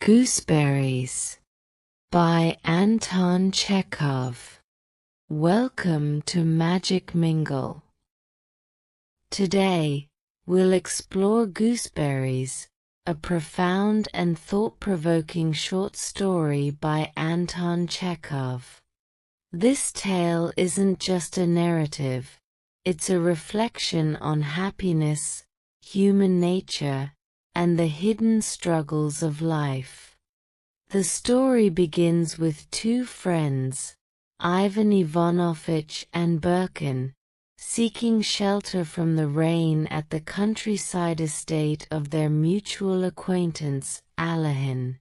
Gooseberries by Anton Chekhov. Welcome to MagicMingle. Today, we'll explore Gooseberries, a profound and thought-provoking short story by Anton Chekhov. This tale isn't just a narrative, it's a reflection on happiness, human nature, and the hidden struggles of life. The story begins with two friends, Ivan Ivanovitch and Birkin, seeking shelter from the rain at the countryside estate of their mutual acquaintance, Alahin.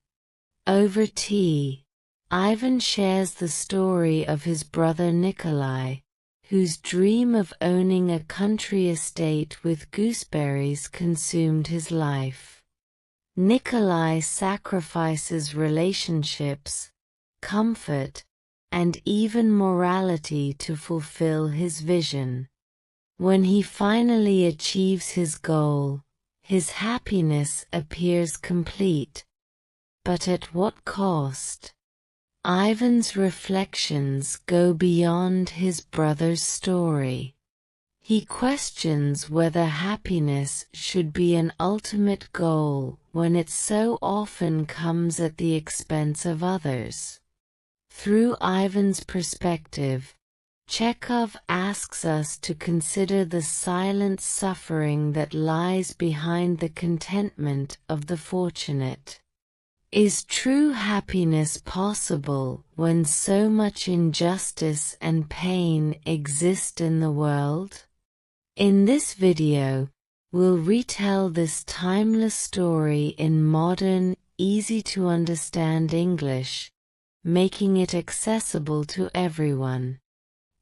Over tea, Ivan shares the story of his brother Nikolay, whose dream of owning a country estate with gooseberries consumed his life. Nikolay sacrifices relationships, comfort, and even morality to fulfill his vision. When he finally achieves his goal, his happiness appears complete. But at what cost? Ivan's reflections go beyond his brother's story. He questions whether happiness should be an ultimate goal when it so often comes at the expense of others. Through Ivan's perspective, Chekhov asks us to consider the silent suffering that lies behind the contentment of the fortunate. Is true happiness possible when so much injustice and pain exist in the world? In this video, we'll retell this timeless story in modern, easy-to-understand English, making it accessible to everyone.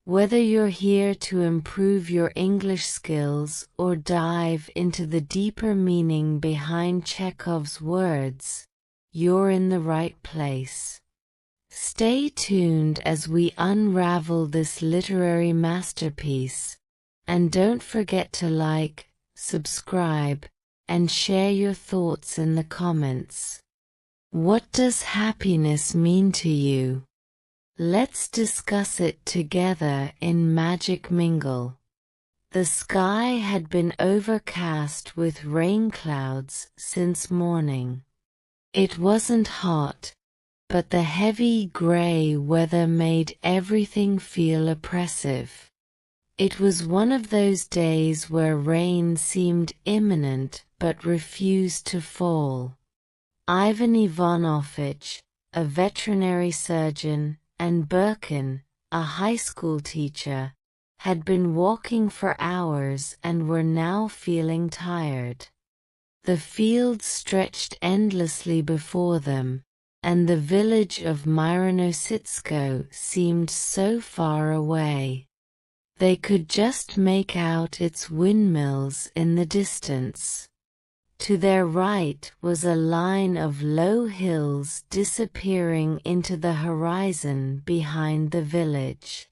Whether you're here to improve your English skills or dive into the deeper meaning behind Chekhov's words, you're in the right place. Stay tuned as we unravel this literary masterpiece, and don't forget to like, subscribe, and share your thoughts in the comments. What does happiness mean to you? Let's discuss it together in MagicMingle. The sky had been overcast with rain clouds since morning. It wasn't hot, but the heavy gray weather made everything feel oppressive. It was one of those days where rain seemed imminent but refused to fall. Ivan Ivanovitch, a veterinary surgeon, and Birkin, a high school teacher, had been walking for hours and were now feeling tired. The fields stretched endlessly before them, and the village of Myronositsko seemed so far away. They could just make out its windmills in the distance. To their right was a line of low hills disappearing into the horizon behind the village.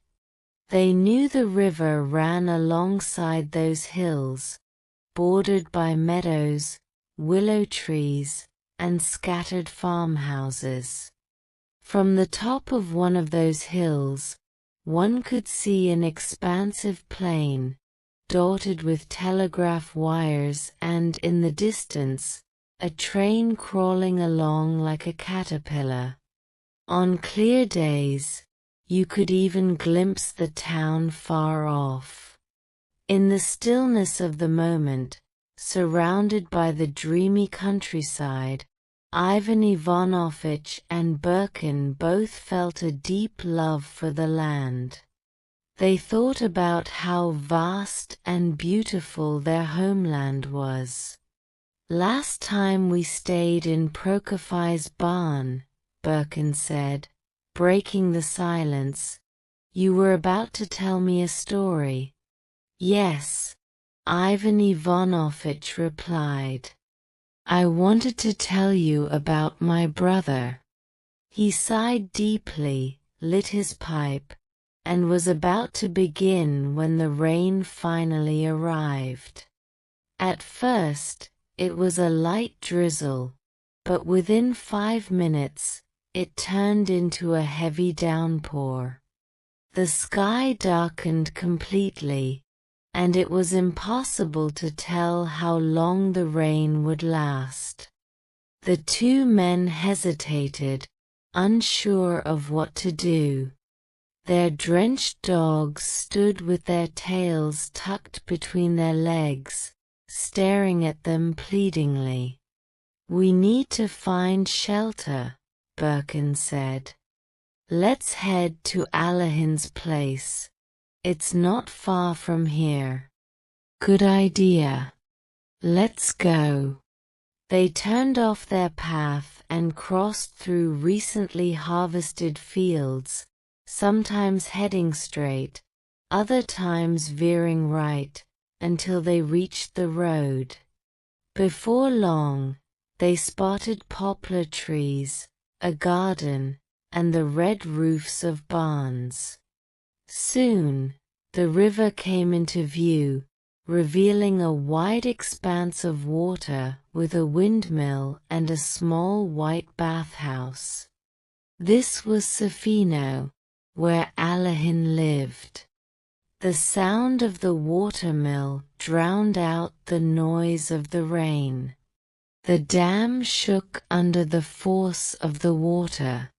They knew the river ran alongside those hills, bordered by meadows, willow trees, and scattered farmhouses. From the top of one of those hills, one could see an expansive plain, dotted with telegraph wires and, in the distance, a train crawling along like a caterpillar. On clear days, you could even glimpse the town far off. In the stillness of the moment, surrounded by the dreamy countryside, Ivan Ivanovitch and Birkin both felt a deep love for the land. They thought about how vast and beautiful their homeland was. "Last time we stayed in Prokofy's barn," Birkin said, breaking the silence, "you were about to tell me a story." "Yes," Ivan Ivanovitch replied. "I wanted to tell you about my brother." He sighed deeply, lit his pipe, and was about to begin when the rain finally arrived. At first, it was a light drizzle, but within 5 minutes, it turned into a heavy downpour. The sky darkened completely, and it was impossible to tell how long the rain would last. The two men hesitated, unsure of what to do. Their drenched dogs stood with their tails tucked between their legs, staring at them pleadingly. "We need to find shelter," Birkin said. "Let's head to Alahin's place. It's not far from here." "Good idea. Let's go." They turned off their path and crossed through recently harvested fields, sometimes heading straight, other times veering right, until they reached the road. Before long, they spotted poplar trees, a garden, and the red roofs of barns. Soon, the river came into view, revealing a wide expanse of water with a windmill and a small white bathhouse. This was Sofino, where Alahin lived. The sound of the watermill drowned out the noise of the rain. The dam shook under the force of the water.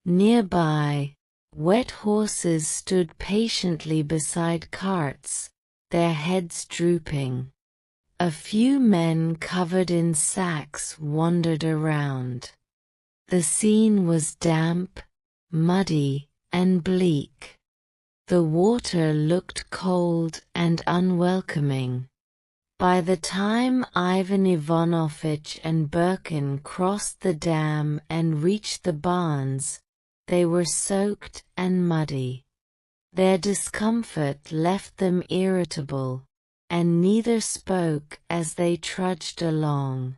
Nearby, wet horses stood patiently beside carts, their heads drooping. A few men covered in sacks wandered around. The scene was damp, muddy, and bleak. The water looked cold and unwelcoming. By the time Ivan Ivanovitch and Birkin crossed the dam and reached the barns, they were soaked and muddy. Their discomfort left them irritable, and neither spoke as they trudged along.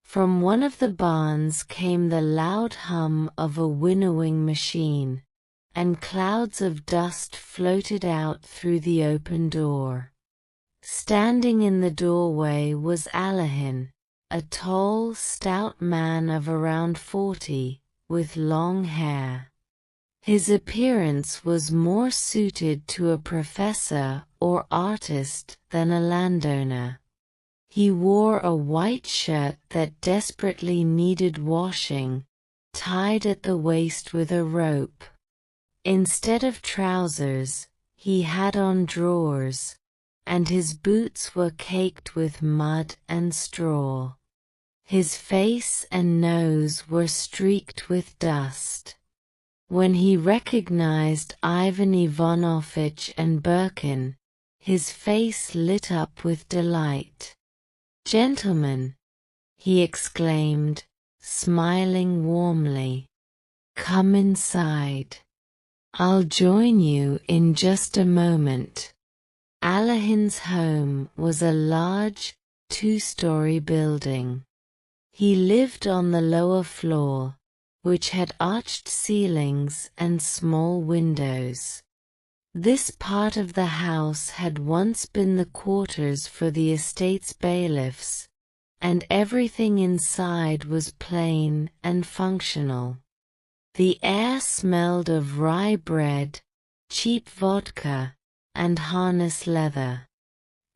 From one of the barns came the loud hum of a winnowing machine, and clouds of dust floated out through the open door. Standing in the doorway was Alahin, a tall, stout man of around 40, with long hair. His appearance was more suited to a professor or artist than a landowner. He wore a white shirt that desperately needed washing, tied at the waist with a rope. Instead of trousers, he had on drawers, and his boots were caked with mud and straw. His face and nose were streaked with dust. When he recognized Ivan Ivanovitch and Birkin, his face lit up with delight. "Gentlemen," he exclaimed, smiling warmly. "Come inside. I'll join you in just a moment." Alahin's home was a large, two-story building. He lived on the lower floor, which had arched ceilings and small windows. This part of the house had once been the quarters for the estate's bailiffs, and everything inside was plain and functional. The air smelled of rye bread, cheap vodka, and harness leather.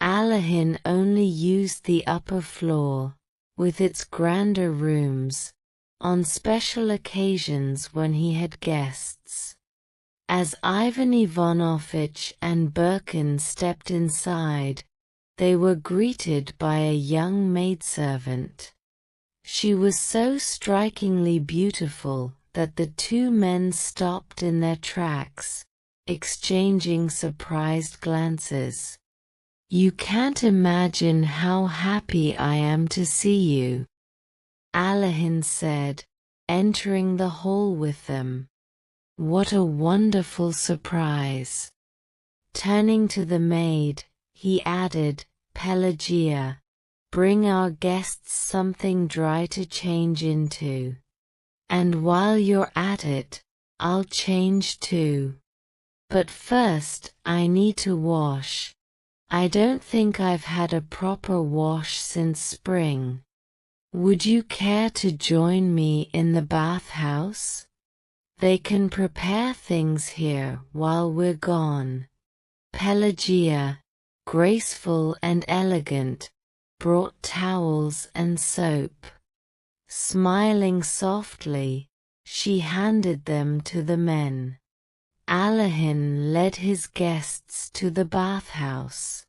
Alahin only used the upper floor, with its grander rooms, on special occasions when he had guests. As Ivan Ivanovitch and Birkin stepped inside, they were greeted by a young maidservant. She was so strikingly beautiful that the two men stopped in their tracks, exchanging surprised glances. "You can't imagine how happy I am to see you," Alahin said, entering the hall with them. "What a wonderful surprise." Turning to the maid, he added, "Pelagia, bring our guests something dry to change into. And while you're at it, I'll change too. But first I need to wash. I don't think I've had a proper wash since spring." Would you care to join me in the bathhouse? They can prepare things here while we're gone." Pelagia, graceful and elegant, brought towels and soap. Smiling softly, she handed them to the men. Alahin led his guests to the bathhouse.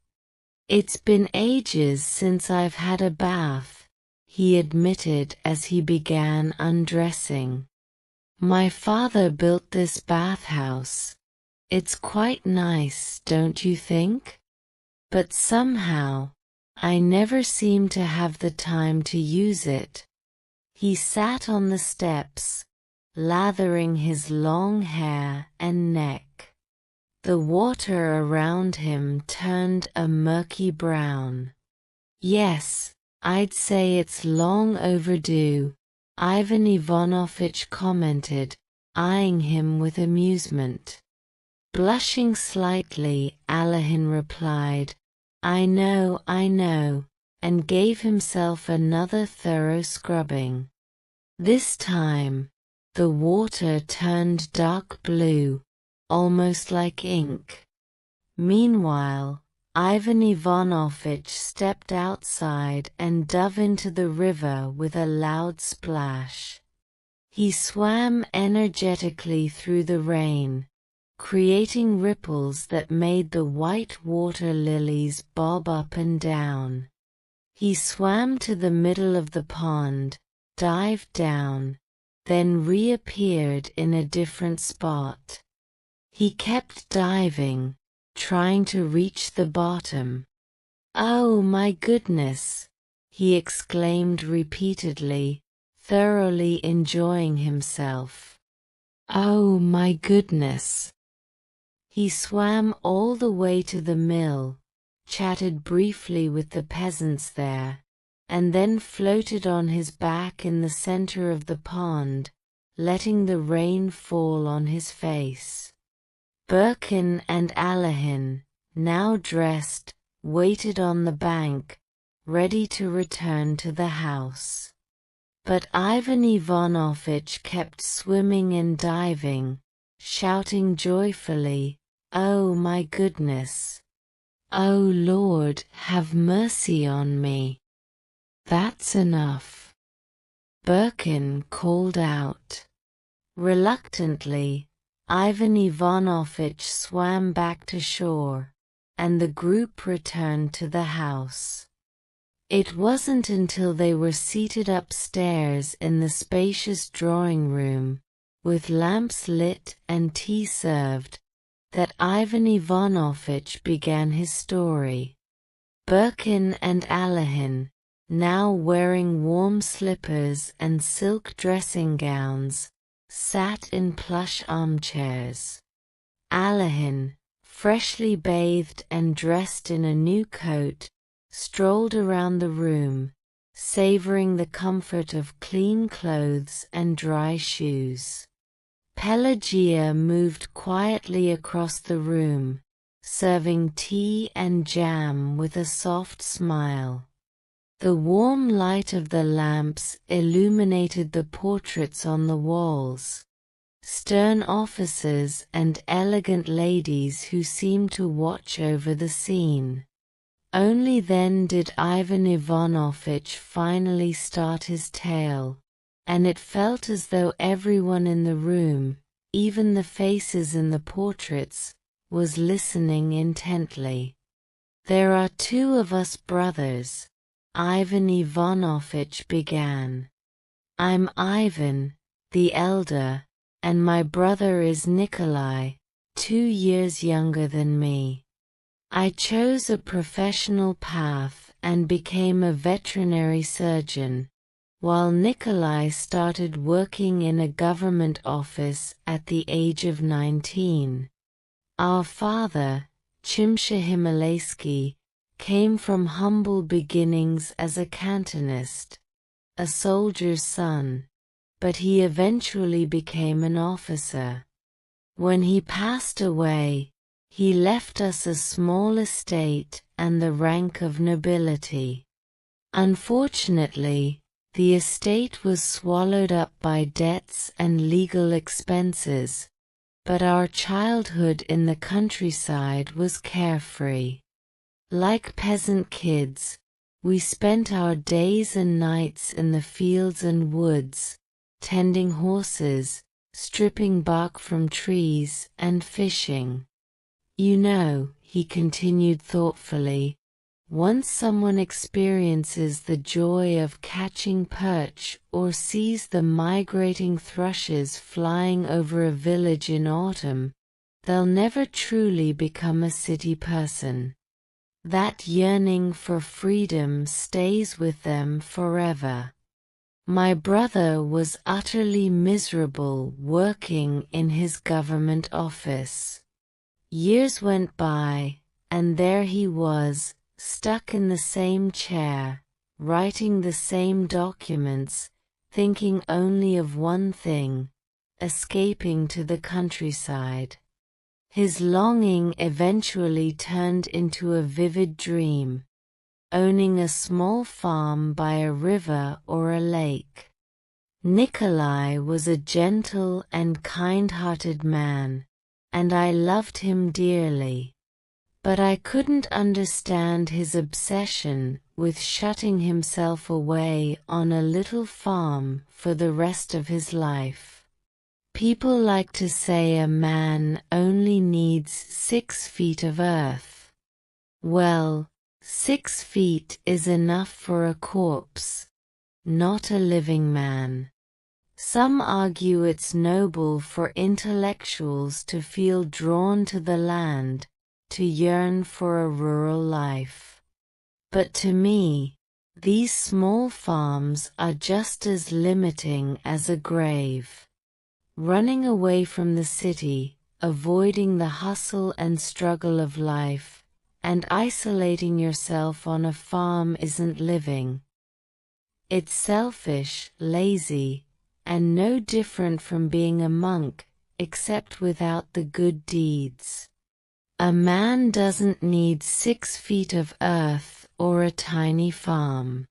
"It's been ages since I've had a bath," he admitted as he began undressing. "My father built this bathhouse. It's quite nice, don't you think? But somehow, I never seem to have the time to use it." He sat on the steps, lathering his long hair and neck. The water around him turned a murky brown. "Yes, I'd say it's long overdue," Ivan Ivanovitch commented, eyeing him with amusement. Blushing slightly, Alahin replied, I know," and gave himself another thorough scrubbing. This time, the water turned dark blue, almost like ink. Meanwhile, Ivan Ivanovitch stepped outside and dove into the river with a loud splash. He swam energetically through the rain, creating ripples that made the white water lilies bob up and down. He swam to the middle of the pond, dived down, then reappeared in a different spot. He kept diving, trying to reach the bottom. "Oh my goodness!" he exclaimed repeatedly, thoroughly enjoying himself. "Oh my goodness!" He swam all the way to the mill, chatted briefly with the peasants there, and then floated on his back in the center of the pond, letting the rain fall on his face. Birkin and Alahin, now dressed, waited on the bank, ready to return to the house. But Ivan Ivanovitch kept swimming and diving, shouting joyfully, "Oh my goodness! Oh Lord, have mercy on me!" "That's enough," Birkin called out. Reluctantly, Ivan Ivanovitch swam back to shore, and the group returned to the house. It wasn't until they were seated upstairs in the spacious drawing room, with lamps lit and tea served, that Ivan Ivanovitch began his story. Birkin and Alahin, now wearing warm slippers and silk dressing gowns, sat in plush armchairs. Alahin, freshly bathed and dressed in a new coat, strolled around the room, savoring the comfort of clean clothes and dry shoes. Pelagia moved quietly across the room, serving tea and jam with a soft smile. The warm light of the lamps illuminated the portraits on the walls, stern officers and elegant ladies who seemed to watch over the scene. Only then did Ivan Ivanovitch finally start his tale, and it felt as though everyone in the room, even the faces in the portraits, was listening intently. "There are two of us brothers," Ivan Ivanovitch began. "I'm Ivan, the elder, and my brother is Nikolay, 2 years younger than me. I chose a professional path and became a veterinary surgeon, while Nikolay started working in a government office at the age of 19. Our father, Chimsha Himalaysky, came from humble beginnings as a cantonist, a soldier's son, but he eventually became an officer. When he passed away, he left us a small estate and the rank of nobility. Unfortunately, The estate was swallowed up by debts and legal expenses, but our childhood in the countryside was carefree. Like peasant kids, we spent our days and nights in the fields and woods, tending horses, stripping bark from trees, and fishing. You know, he continued thoughtfully, once someone experiences the joy of catching perch or sees the migrating thrushes flying over a village in autumn, they'll never truly become a city person. That yearning for freedom stays with them forever. My brother was utterly miserable working in his government office. Years went by, and there he was, stuck in the same chair, writing the same documents, thinking only of one thing: escaping to the countryside. His longing eventually turned into a vivid dream: owning a small farm by a river or a lake. Nikolay was a gentle and kind-hearted man, and I loved him dearly. But I couldn't understand his obsession with shutting himself away on a little farm for the rest of his life. People like to say a man only needs 6 feet of earth. Well, 6 feet is enough for a corpse, not a living man. Some argue it's noble for intellectuals to feel drawn to the land, to yearn for a rural life. But to me, these small farms are just as limiting as a grave. Running away from the city, avoiding the hustle and struggle of life, and isolating yourself on a farm isn't living. It's selfish, lazy, and no different from being a monk, except without the good deeds. A man doesn't need 6 feet of earth or a tiny farm.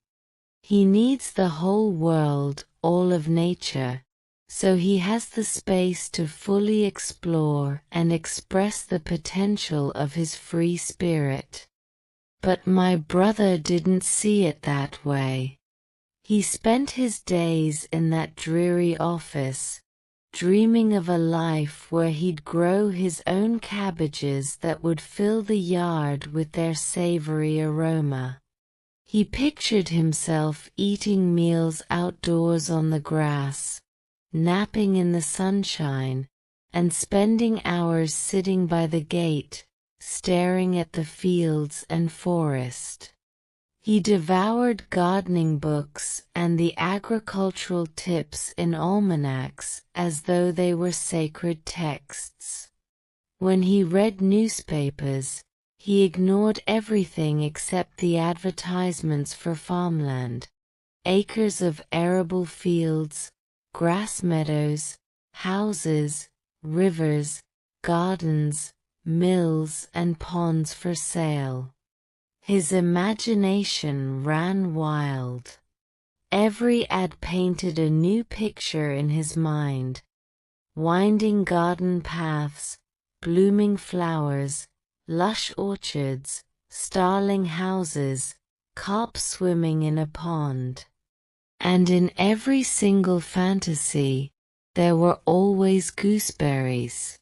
He needs the whole world, all of nature, so he has the space to fully explore and express the potential of his free spirit. But my brother didn't see it that way. He spent his days in that dreary office, dreaming of a life where he'd grow his own cabbages that would fill the yard with their savory aroma. He pictured himself eating meals outdoors on the grass, napping in the sunshine, and spending hours sitting by the gate, staring at the fields and forest. He devoured gardening books and the agricultural tips in almanacs as though they were sacred texts. When he read newspapers, he ignored everything except the advertisements for farmland: acres of arable fields, grass meadows, houses, rivers, gardens, mills and ponds for sale. His imagination ran wild. Every ad painted a new picture in his mind: winding garden paths, blooming flowers, lush orchards, starling houses, carp swimming in a pond. And in every single fantasy, there were always gooseberries.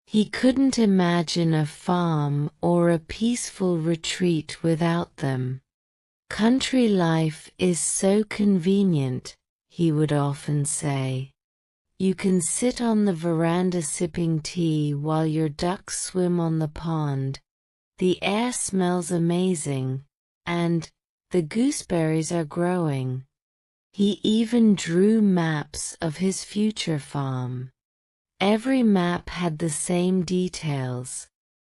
He couldn't imagine a farm or a peaceful retreat without them. Country life is so convenient, he would often say. You can sit on the veranda sipping tea while your ducks swim on the pond. The air smells amazing, and the gooseberries are growing. He even drew maps of his future farm. Every map had the same details: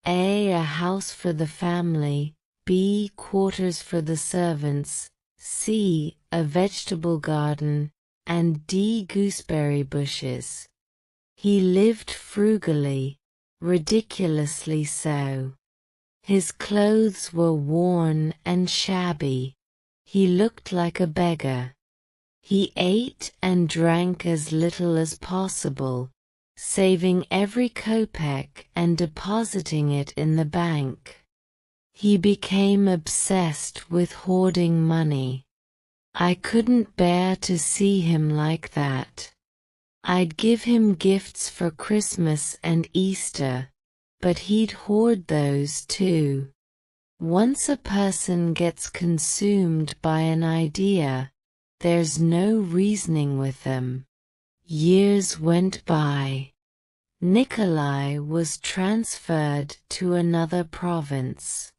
A house for the family, B quarters for the servants, C a vegetable garden, and D gooseberry bushes. He lived frugally, ridiculously so. His clothes were worn and shabby. He looked like a beggar. He ate and drank as little as possible, saving every kopeck and depositing it in the bank. He became obsessed with hoarding money. I couldn't bear to see him like that. I'd give him gifts for Christmas and Easter, but he'd hoard those too. Once a person gets consumed by an idea, there's no reasoning with them. Years went by. Nikolay was transferred to another province.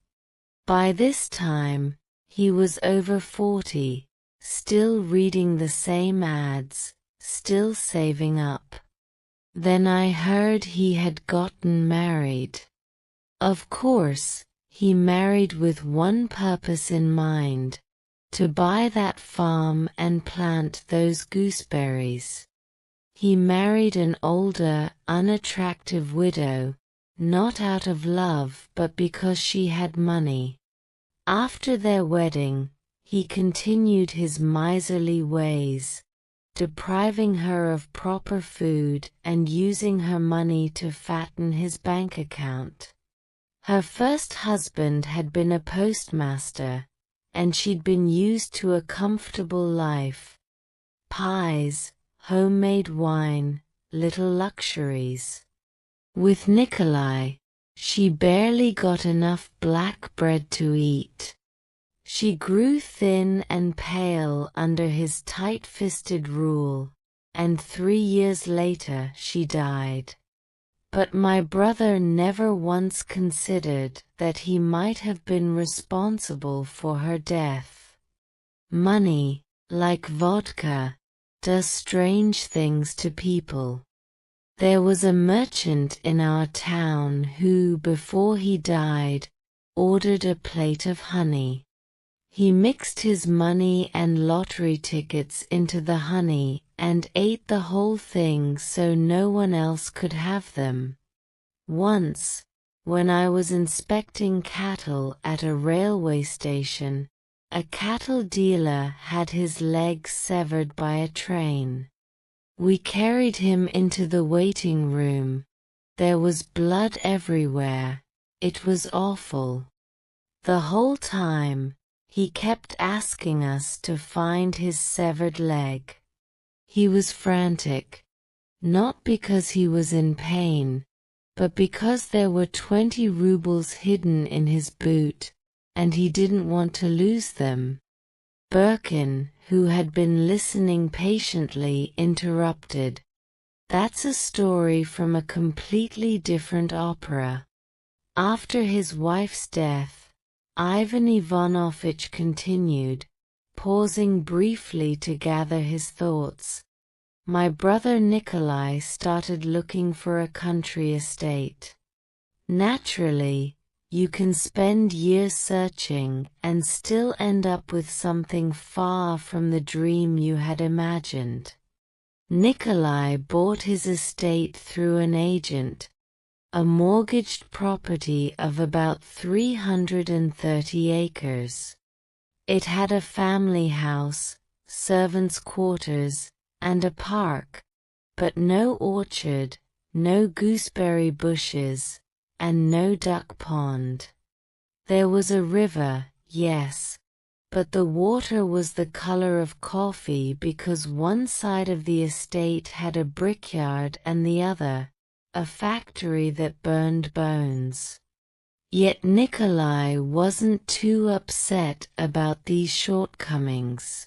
By this time, he was over 40, still reading the same ads, still saving up. Then I heard he had gotten married. Of course, he married with one purpose in mind: to buy that farm and plant those gooseberries. He married an older, unattractive widow, not out of love but because she had money. After their wedding, he continued his miserly ways, depriving her of proper food and using her money to fatten his bank account. Her first husband had been a postmaster, and she'd been used to a comfortable life. Pies, homemade wine, little luxuries. With Nikolay, she barely got enough black bread to eat. She grew thin and pale under his tight-fisted rule, and 3 years later she died. But my brother never once considered that he might have been responsible for her death. Money, like vodka, does strange things to people. There was a merchant in our town who, before he died, ordered a plate of honey. He mixed his money and lottery tickets into the honey and ate the whole thing so no one else could have them. Once, when I was inspecting cattle at a railway station, a cattle dealer had his leg severed by a train. We carried him into the waiting room. There was blood everywhere. It was awful. The whole time, he kept asking us to find his severed leg. He was frantic, not because he was in pain, but because there were 20 rubles hidden in his boot, and he didn't want to lose them. Birkin, who had been listening patiently, interrupted. That's a story from a completely different opera. After his wife's death, Ivan Ivanovitch continued, pausing briefly to gather his thoughts. My brother Nikolay started looking for a country estate. Naturally, you can spend years searching and still end up with something far from the dream you had imagined. Nikolay bought his estate through an agent, a mortgaged property of about 330 acres. It had a family house, servants' quarters, and a park, but no orchard, no gooseberry bushes, and no duck pond. There was a river, yes, but the water was the color of coffee because one side of the estate had a brickyard and the other, a factory that burned bones. Yet Nikolay wasn't too upset about these shortcomings.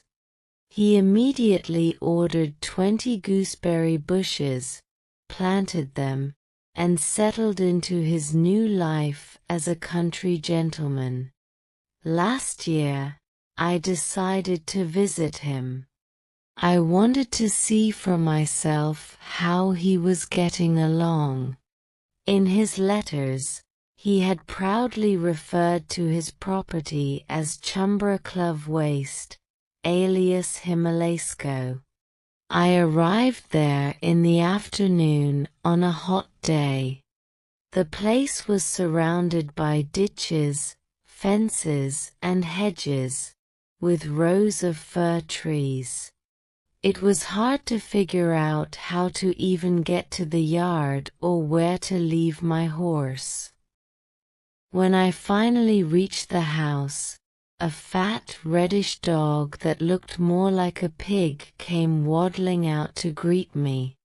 He immediately ordered 20 gooseberry bushes, planted them, and settled into his new life as a country gentleman. Last year, I decided to visit him. I wanted to see for myself how he was getting along. In his letters, he had proudly referred to his property as Chumbraklov Waste, alias Himalaysko. I arrived there in the afternoon on a hot day. The place was surrounded by ditches, fences, and hedges, with rows of fir trees. It was hard to figure out how to even get to the yard or where to leave my horse. When I finally reached the house, a fat reddish dog that looked more like a pig came waddling out to greet me.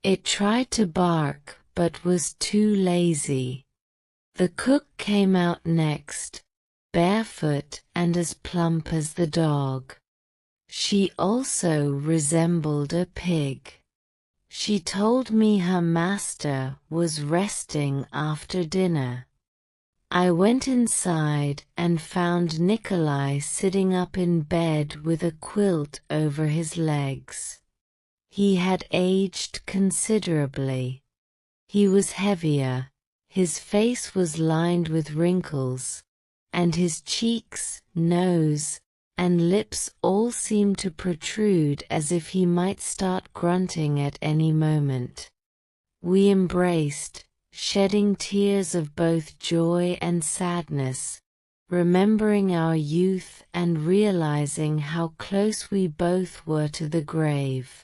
It tried to bark but was too lazy. The cook came out next, barefoot and as plump as the dog. She also resembled a pig. She told me her master was resting after dinner. I went inside and found Nikolay sitting up in bed with a quilt over his legs. He had aged considerably. He was heavier, his face was lined with wrinkles, and his cheeks, nose, and lips all seemed to protrude as if he might start grunting at any moment. We embraced, shedding tears of both joy and sadness, remembering our youth and realizing how close we both were to the grave.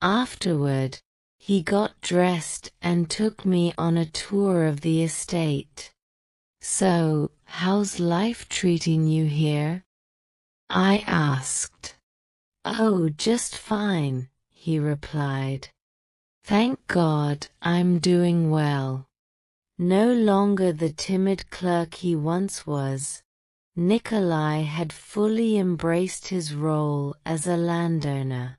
Afterward, he got dressed and took me on a tour of the estate. "So, how's life treating you here?" I asked. "Oh, just fine," he replied. "Thank God, I'm doing well." No longer the timid clerk he once was, Nikolay had fully embraced his role as a landowner.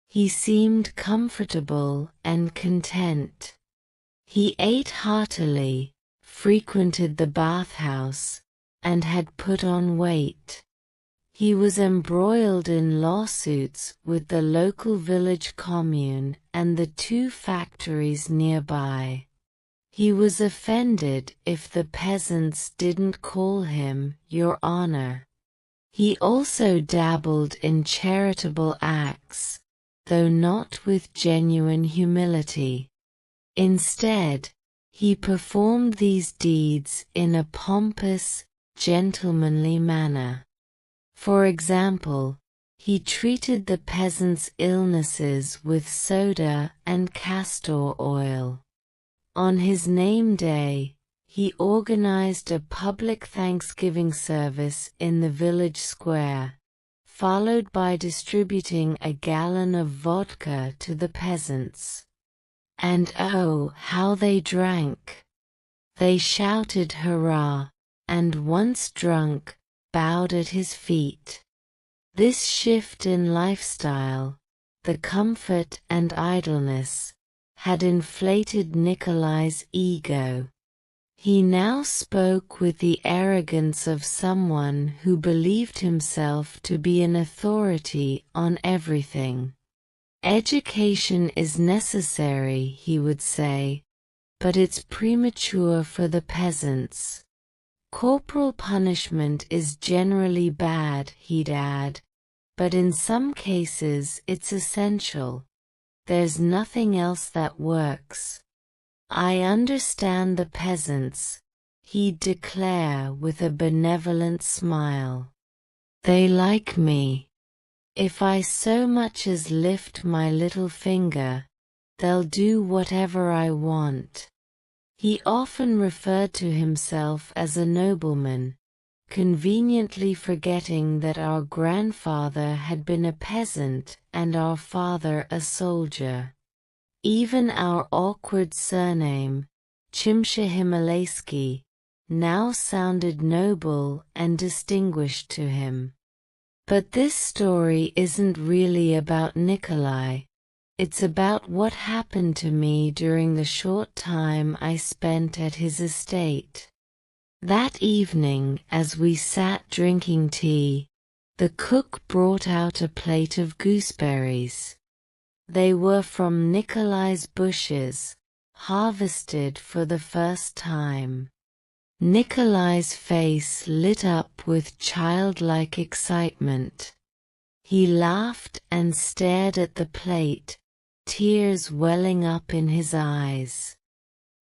He seemed comfortable and content. He ate heartily, frequented the bathhouse, and had put on weight. He was embroiled in lawsuits with the local village commune and the 2 factories nearby. He was offended if the peasants didn't call him Your Honor. He also dabbled in charitable acts, though not with genuine humility. Instead, he performed these deeds in a pompous, gentlemanly manner. For example, he treated the peasants' illnesses with soda and castor oil. On his name day, he organized a public Thanksgiving service in the village square, followed by distributing a gallon of vodka to the peasants. And oh, how they drank! They shouted hurrah, and once drunk, bowed at his feet. This shift in lifestyle, the comfort and idleness, had inflated Nikolay's ego. He now spoke with the arrogance of someone who believed himself to be an authority on everything. "Education is necessary," he would say, "but it's premature for the peasants. Corporal punishment is generally bad," he'd add, "but in some cases it's essential. There's nothing else that works. I understand the peasants," he'd declare with a benevolent smile. "They like me. If I so much as lift my little finger, they'll do whatever I want." He often referred to himself as a nobleman, conveniently forgetting that our grandfather had been a peasant and our father a soldier. Even our awkward surname, Chimsha-Himalayski, now sounded noble and distinguished to him. But this story isn't really about Nikolay. It's about what happened to me during the short time I spent at his estate. That evening, as we sat drinking tea, the cook brought out a plate of gooseberries. They were from Nikolay's bushes, harvested for the first time. Nikolay's face lit up with childlike excitement. He laughed and stared at the plate, tears welling up in his eyes.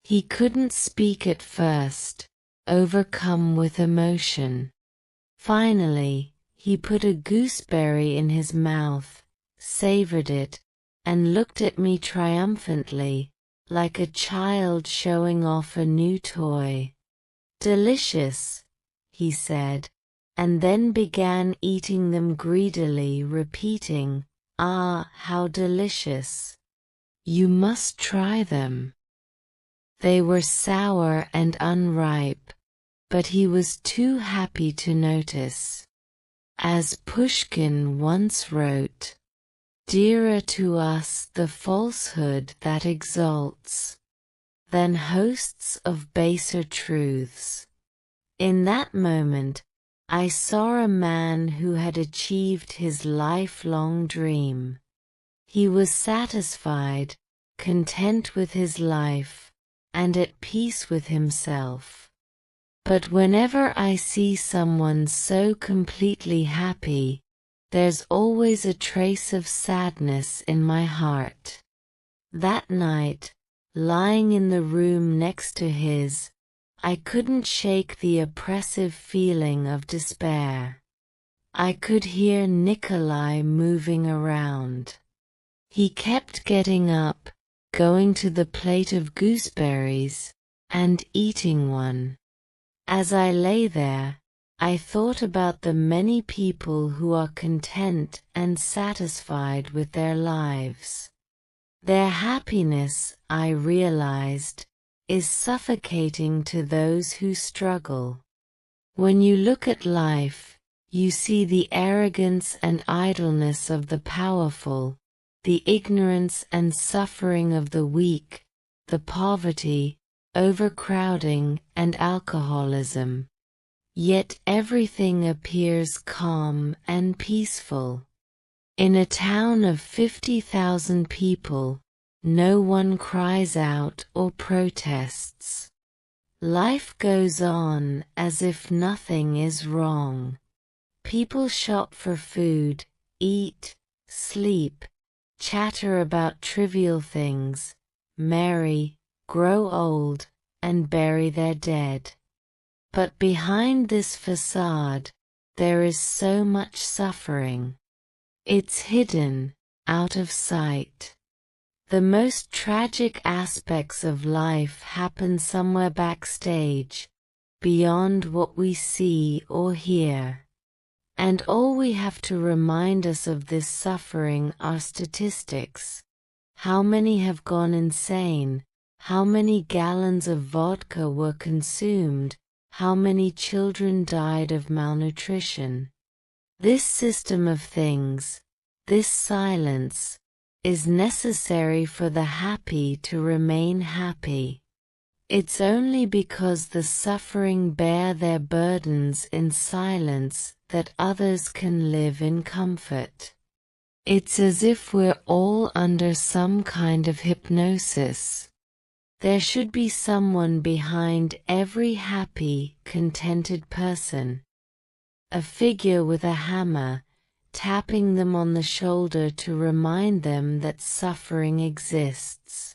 He couldn't speak at first, overcome with emotion. Finally, he put a gooseberry in his mouth, savored it, and looked at me triumphantly, like a child showing off a new toy. "Delicious," he said, and then began eating them greedily, repeating, "Ah, how delicious! You must try them." They were sour and unripe, but he was too happy to notice. As Pushkin once wrote, "Dearer to us the falsehood that exalts, than hosts of baser truths." In that moment, I saw a man who had achieved his lifelong dream. He was satisfied, content with his life, and at peace with himself. But whenever I see someone so completely happy, there's always a trace of sadness in my heart. That night, lying in the room next to his, I couldn't shake the oppressive feeling of despair. I could hear Nikolay moving around. He kept getting up, going to the plate of gooseberries, and eating one. As I lay there, I thought about the many people who are content and satisfied with their lives. Their happiness, I realized, is suffocating to those who struggle. When you look at life, you see the arrogance and idleness of the powerful, the ignorance and suffering of the weak, the poverty, overcrowding, and alcoholism. Yet everything appears calm and peaceful. In a town of 50,000 people, no one cries out or protests. Life goes on as if nothing is wrong. People shop for food, eat, sleep, chatter about trivial things, marry, grow old, and bury their dead. But behind this facade, there is so much suffering. It's hidden, out of sight. The most tragic aspects of life happen somewhere backstage, beyond what we see or hear. And all we have to remind us of this suffering are statistics. How many have gone insane? How many gallons of vodka were consumed? How many children died of malnutrition? This system of things, this silence, is necessary for the happy to remain happy. It's only because the suffering bear their burdens in silence that others can live in comfort. It's as if we're all under some kind of hypnosis. There should be someone behind every happy, contented person. A figure with a hammer, tapping them on the shoulder to remind them that suffering exists.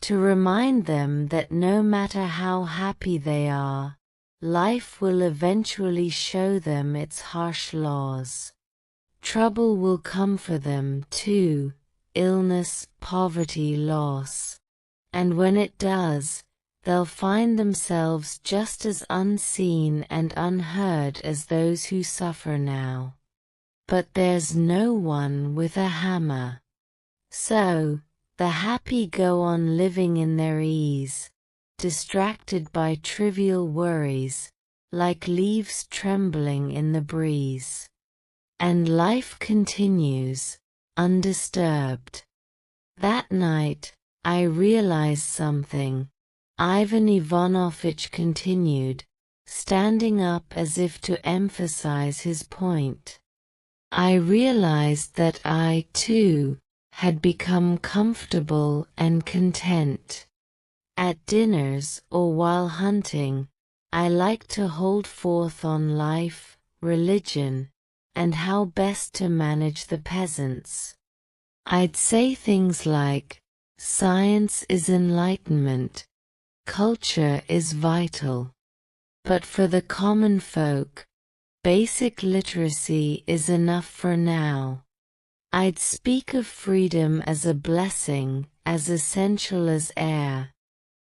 To remind them that no matter how happy they are, life will eventually show them its harsh laws. Trouble will come for them too, illness, poverty, loss. And when it does, they'll find themselves just as unseen and unheard as those who suffer now. But there's no one with a hammer. So, the happy go on living in their ease, distracted by trivial worries, like leaves trembling in the breeze. And life continues, undisturbed. That night, I realized something. Ivan Ivanovitch continued, standing up as if to emphasize his point. I realized that I, too, had become comfortable and content. At dinners or while hunting, I liked to hold forth on life, religion, and how best to manage the peasants. I'd say things like, science is enlightenment, culture is vital. But for the common folk, basic literacy is enough for now. I'd speak of freedom as a blessing, as essential as air.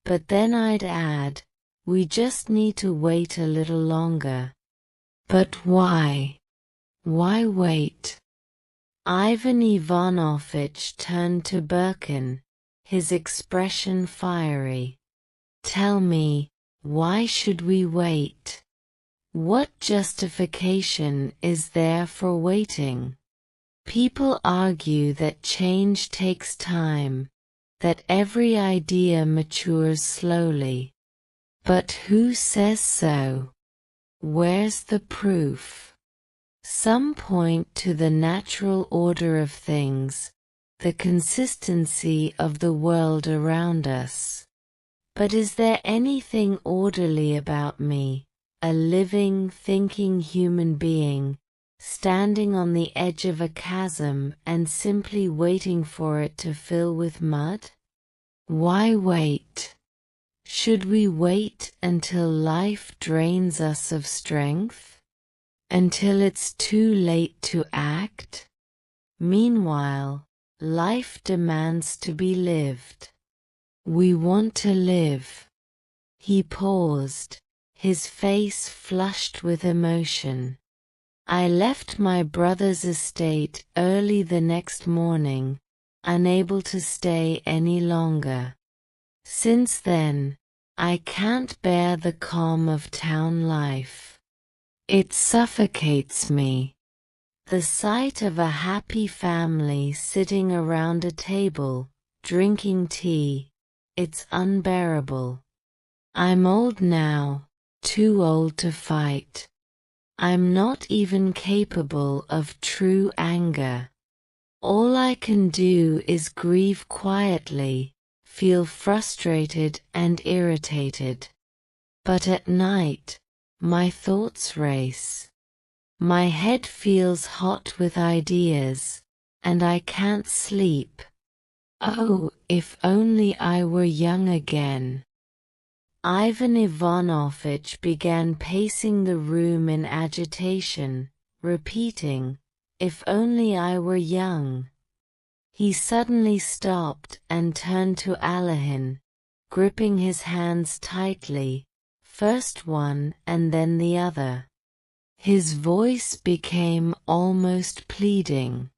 But then I'd add, we just need to wait a little longer. But why? Why wait? Ivan Ivanovitch turned to Birkin, his expression fiery. Tell me, why should we wait? What justification is there for waiting? People argue that change takes time, that every idea matures slowly. But who says so? Where's the proof? Some point to the natural order of things, the consistency of the world around us. But is there anything orderly about me, a living, thinking human being, standing on the edge of a chasm and simply waiting for it to fill with mud? Why wait? Should we wait until life drains us of strength? Until it's too late to act? Meanwhile, life demands to be lived. We want to live. He paused, his face flushed with emotion. I left my brother's estate early the next morning, unable to stay any longer. Since then, I can't bear the calm of town life. It suffocates me. The sight of a happy family sitting around a table, drinking tea, it's unbearable. I'm old now, too old to fight. I'm not even capable of true anger. All I can do is grieve quietly, feel frustrated and irritated. But at night, my thoughts race. My head feels hot with ideas, and I can't sleep. Oh, if only I were young again. Ivan Ivanovitch began pacing the room in agitation, repeating, "If only I were young." He suddenly stopped and turned to Alahin, gripping his hands tightly, first one and then the other. His voice became almost pleading.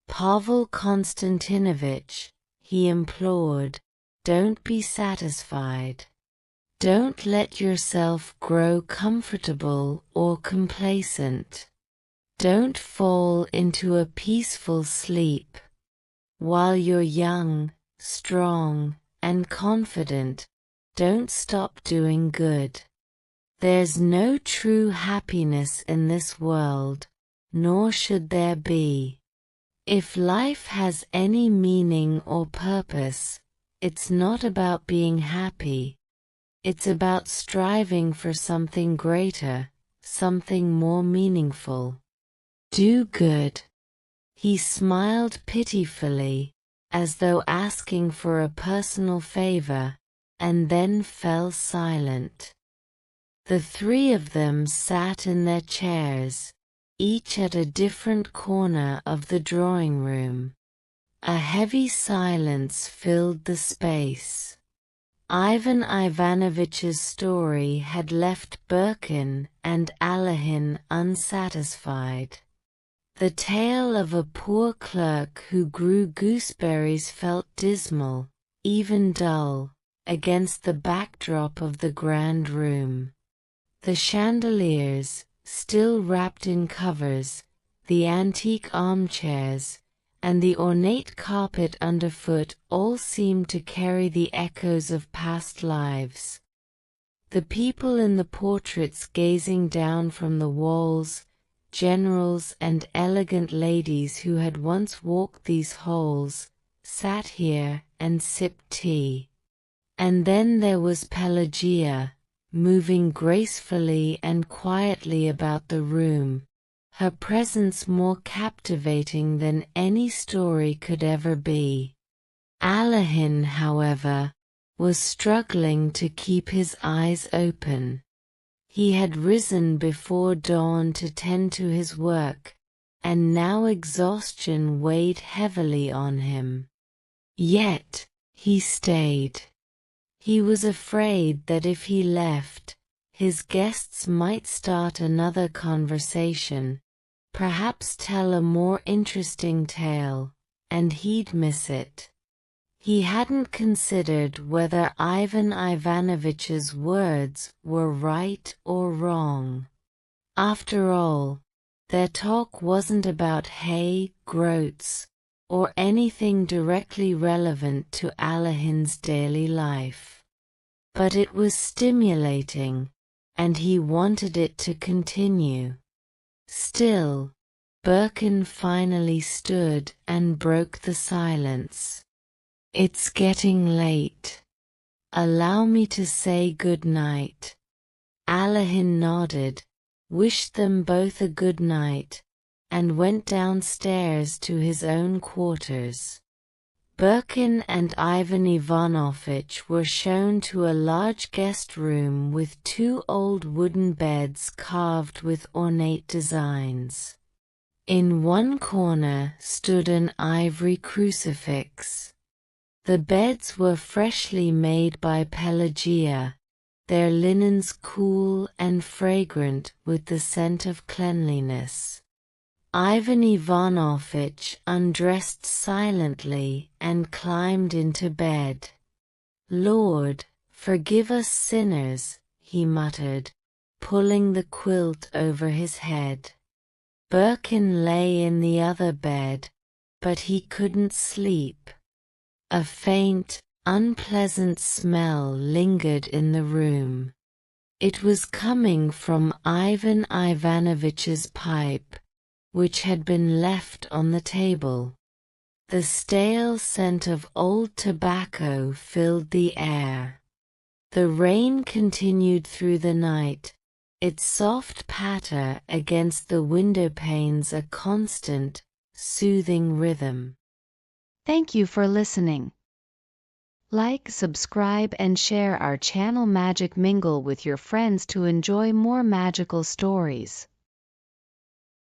"Pavel Konstantinovich," he implored, "don't be satisfied. Don't let yourself grow comfortable or complacent. Don't fall into a peaceful sleep. While you're young, strong, and confident, don't stop doing good. There's no true happiness in this world, nor should there be. If life has any meaning or purpose, it's not about being happy. It's about striving for something greater, something more meaningful. Do good." He smiled pitifully, as though asking for a personal favor, and then fell silent. The three of them sat in their chairs, each at a different corner of the drawing room. A heavy silence filled the space. Ivan Ivanovitch's story had left Birkin and Alahin unsatisfied. The tale of a poor clerk who grew gooseberries felt dismal, even dull, against the backdrop of the grand room. The chandeliers, still wrapped in covers, the antique armchairs, and the ornate carpet underfoot all seemed to carry the echoes of past lives. The people in the portraits gazing down from the walls, generals and elegant ladies who had once walked these halls, sat here and sipped tea. And then there was Pelagia, moving gracefully and quietly about the room, her presence more captivating than any story could ever be. Alahin, however, was struggling to keep his eyes open. He had risen before dawn to tend to his work, and now exhaustion weighed heavily on him. Yet, he stayed. He was afraid that if he left, his guests might start another conversation, perhaps tell a more interesting tale, and he'd miss it. He hadn't considered whether Ivan Ivanovitch's words were right or wrong. After all, their talk wasn't about hay, groats, or anything directly relevant to Alahin's daily life. But it was stimulating, and he wanted it to continue. Still, Birkin finally stood and broke the silence. "It's getting late. Allow me to say good night." Alahin nodded, wished them both a good night, and went downstairs to his own quarters. Birkin and Ivan Ivanovitch were shown to a large guest room with 2 old wooden beds carved with ornate designs. In one corner stood an ivory crucifix. The beds were freshly made by Pelagia, their linens cool and fragrant with the scent of cleanliness. Ivan Ivanovitch undressed silently and climbed into bed. "Lord, forgive us sinners," he muttered, pulling the quilt over his head. Birkin lay in the other bed, but he couldn't sleep. A faint, unpleasant smell lingered in the room. It was coming from Ivan Ivanovitch's pipe, which had been left on the table. The stale scent of old tobacco filled the air. The rain continued through the night, its soft patter against the windowpanes a constant, soothing rhythm. Thank you for listening. Like, subscribe, and share our channel Magic Mingle with your friends to enjoy more magical stories.